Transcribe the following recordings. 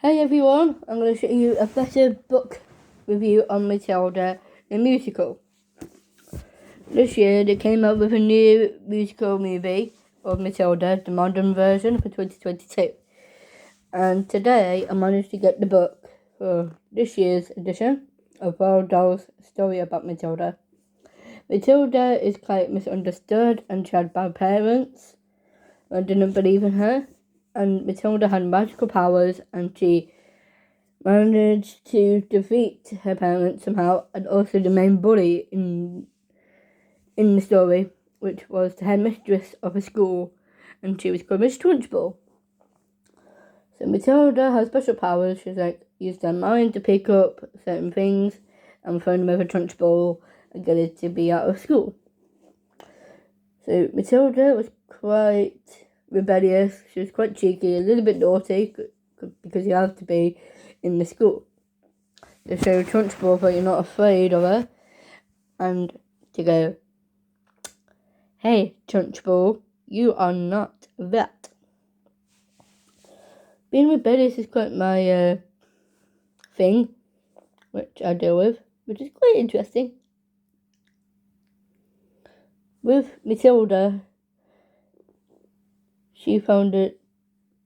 Hey everyone, I'm going to show you a better book review on Matilda, the musical. This year they came out with a new musical movie of Matilda, the modern version for 2022. And today I managed to get the book for this year's edition of Roald Dahl's story about Matilda. Matilda is quite misunderstood and she had bad parents who didn't believe in her. And Matilda had magical powers and she managed to defeat her parents somehow, and also the main bully in the story, which was the headmistress of a school, and she was called Miss Trunchbull. So Matilda has special powers. She's use her mind to pick up certain things and throw them over Trunchbull and get it to be out of school. So Matilda was quite rebellious. She was quite cheeky, a little bit naughty, because you have to be in the school. To show Trunchbull that you're not afraid of her, and to go, "Hey, Trunchbull, you are not that." Being rebellious is quite my thing, which I deal with, which is quite interesting. With Matilda, she found it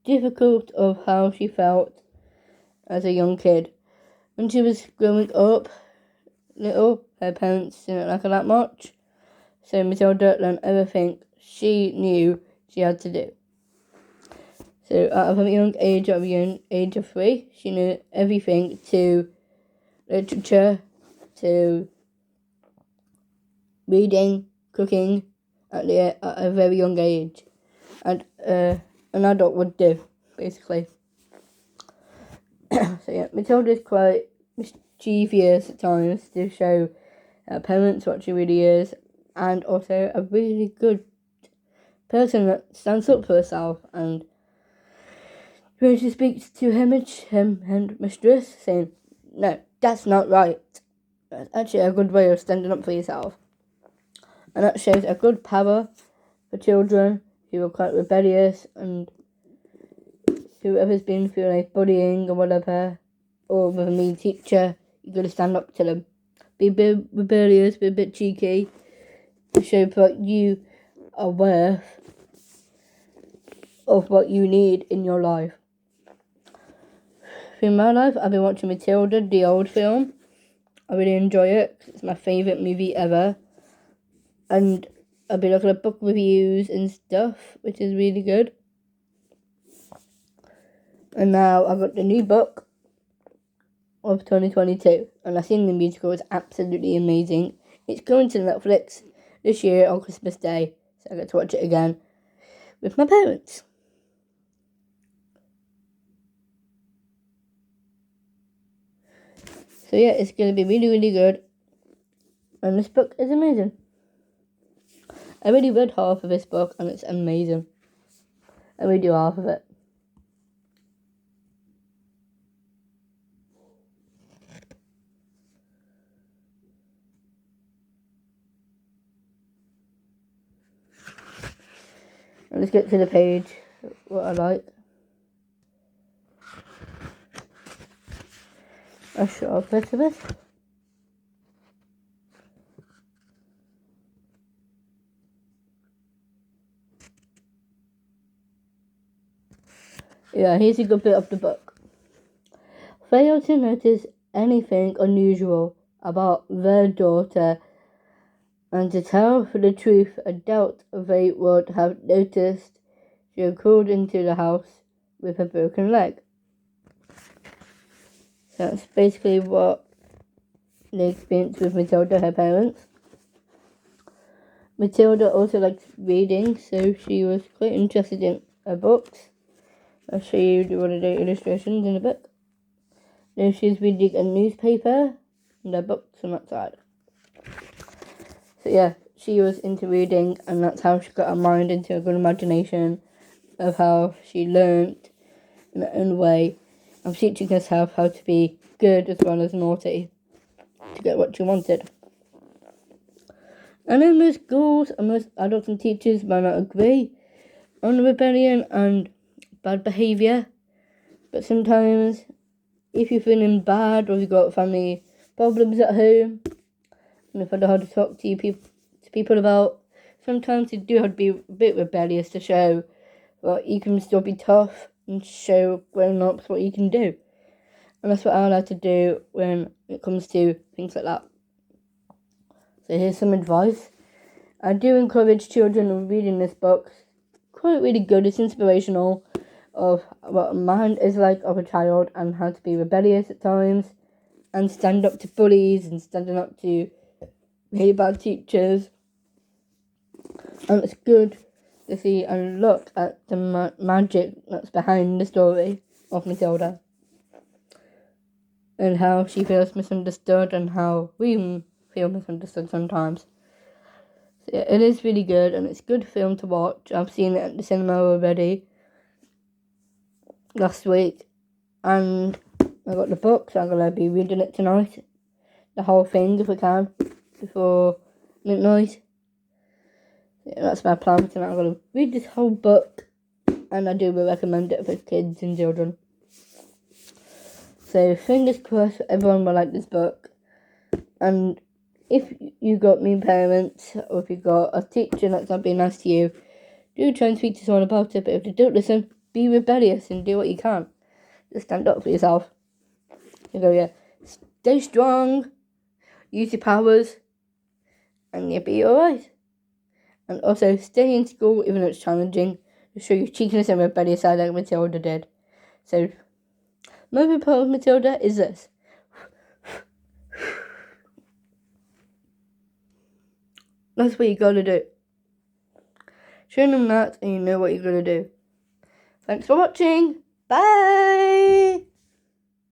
difficult of how she felt as a young kid. When she was growing up little, her parents didn't like her that much, so Matilda learned everything she knew she had to do. So out of a young age, age of 3, she knew everything to literature, to reading, cooking, at a very young age, and an adult would do, basically. So yeah, Matilda is quite mischievous at times to show her parents what she really is, and also a really good person that stands up for herself. And when she speaks to her mistress, saying, "No, that's not right," that's actually a good way of standing up for yourself. And that shows a good power for children who are quite rebellious, and whoever's been through bullying or whatever, or with a mean teacher, you got to stand up to them. Be a bit rebellious, be a bit cheeky, to show that you are worth of what you need in your life. Through my life, I've been watching Matilda, the old film. I really enjoy it. It's my favourite movie ever. And I've been looking at book reviews and stuff, which is really good. And now I've got the new book of 2022, and I think the musical is absolutely amazing. It's going to Netflix this year on Christmas Day, so I get to watch it again with my parents. So yeah, it's going to be really, really good, and this book is amazing. I already read half of this book, and it's amazing. I read half of it. And let's get to the page, what I like. A short bit of it. Yeah, here's a good bit of the book. Fail to notice anything unusual about their daughter, and to tell the truth, I doubt they would have noticed she had crawled into the house with a broken leg. So that's basically what they experienced with Matilda, her parents. Matilda also likes reading, so she was quite interested in her books. I'll show you one of the illustrations in the book. Now she's reading a newspaper, and her books on that side. So yeah, she was into reading, and that's how she got her mind into a good imagination of how she learnt in her own way of teaching herself how to be good as well as naughty to get what she wanted. I know most schools and most adults and teachers might not agree on rebellion and bad behaviour, But sometimes, if you're feeling bad or you've got family problems at home, and if I know how to talk to people about, sometimes you do have to be a bit rebellious to show that you can still be tough and show grown-ups what you can do. And that's what I like to do when it comes to things like that. So here's some advice. I do encourage children reading this book. Quite really good. It's inspirational of what a mind is like of a child and how to be rebellious at times and stand up to bullies and standing up to really bad teachers. And it's good to see and look at the magic that's behind the story of Matilda and how she feels misunderstood and how we feel misunderstood sometimes. So yeah, it is really good and it's a good film to watch. I've seen it at the cinema already last week and I got the book, so I'm going to be reading it tonight. The whole thing if I can before midnight. Yeah, that's my plan for tonight. I'm going to read this whole book and I do recommend it for kids and children. So fingers crossed everyone will like this book. And if you got mean parents or if you got a teacher that's not being nice to you, do try and speak to someone about it. But if they don't listen, be rebellious and do what you can. Just stand up for yourself. You go, yeah, stay strong, use your powers, and you'll be alright. And also stay in school even though it's challenging. To show your cheekiness and rebellious side like Matilda did. So my favorite part of Matilda is this. That's what you gotta do. Show them that and you know what you're gonna do. Thanks for watching. Bye!